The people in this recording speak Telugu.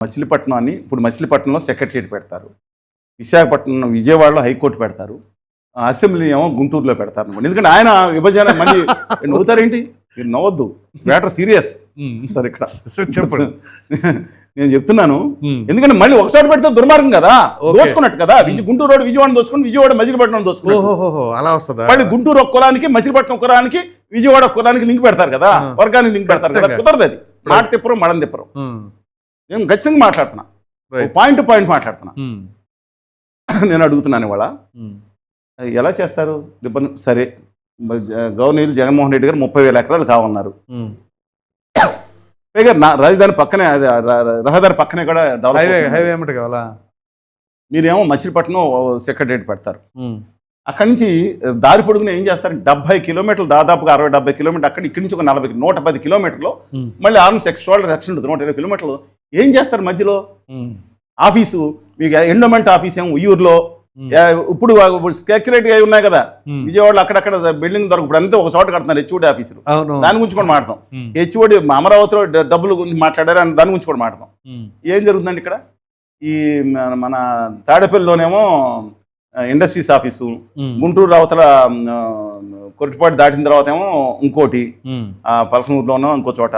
మచిలీపట్నాన్ని ఇప్పుడు మచిలీపట్నంలో సెక్రటరియట్ పెడతారు, విశాఖపట్నం విజయవాడలో హైకోర్టు పెడతారు, అసెంబ్లీ ఏమో గుంటూరులో పెడతారు అనమాట. ఎందుకంటే ఆయన విభజన మళ్ళీ నవ్వుతారేంటి, మీరు నవ్వద్దు, మ్యాటర్ సీరియస్ సార్. ఇక్కడ చెప్పండి. నేను చెప్తున్నాను, ఎందుకంటే మళ్ళీ ఒకసారి పెడితే దుర్మార్గం కదా, దోచుకున్నట్టు కదా. గుంటూరు రోడ్ విజయవాడ దోచుకుని విజయవాడ మచిలీపట్నం దోచుకున్నారు. అలా వస్తుందా? మళ్ళీ గుంటూరు ఒక కులానికి మచిలీపట్నం కులానికి విజయవాడ కులానికి లింక్ పెడతారు కదా, వర్గానికి లింక్ పెడతారు కదా. కుదరదు అది. మాట తిప్పరు మడం తిప్పరు. నేను ఖచ్చితంగా మాట్లాడుతున్నా, పాయింట్ టు పాయింట్ మాట్లాడుతున్నా. నేను అడుగుతున్నాను ఇవాళ ఎలా చేస్తారు సరే, గవర్నర్ జగన్మోహన్ రెడ్డి గారు 30,000 ఎకరాలు కావాలన్నారు. పైగా రాజధాని పక్కనే, రహదారి పక్కనే కూడా హైవే ఏమిటి కావాలా? మీరేమో మచిలీపట్నం సెక్రటరేట్ పెడతారు. అక్కడి నుంచి దారి పొడుగున ఏం చేస్తారు, 70 కిలోమీటర్లు, దాదాపుగా 60-70 కిలోమీటర్లు అక్కడ, ఇక్కడి నుంచి ఒక 110 కిలోమీటర్లు మళ్ళీ ఆర్మ్స్ షోల్డర్ సెక్షన్ ఉంటుంది 120 కిలోమీటర్లు. ఏం చేస్తారు మధ్యలో? ఆఫీసు మీకు ఎండోమెంట్ ఆఫీస్ ఏమో ఉయ్యూరులో, ఇప్పుడు సెక్రటరీ అయి ఉన్నాయి కదా విజయవాడలో, అక్కడక్కడ బిల్డింగ్ దొరకప్పుడు అంతే ఒక చోట కడుతున్నారు హెచ్ఓడి ఆఫీసులు. దాని గురించి కూడా మాట్లాడతాం. హెచ్ఓడి అమరావతిలో డబ్బుల గురించి మాట్లాడారు అని దాని గురించి కూడా మాట్లాడతాం. ఏం జరుగుతుందండి ఇక్కడ? ఈ మన తాడేపల్లిలోనేమో ఇండస్ట్రీస్ ఆఫీసు, గుంటూరు అవతల కొరటిపాటు దాటిన తర్వాత ఏమో ఇంకోటి, పలకనూరులోనో ఇంకో చోట,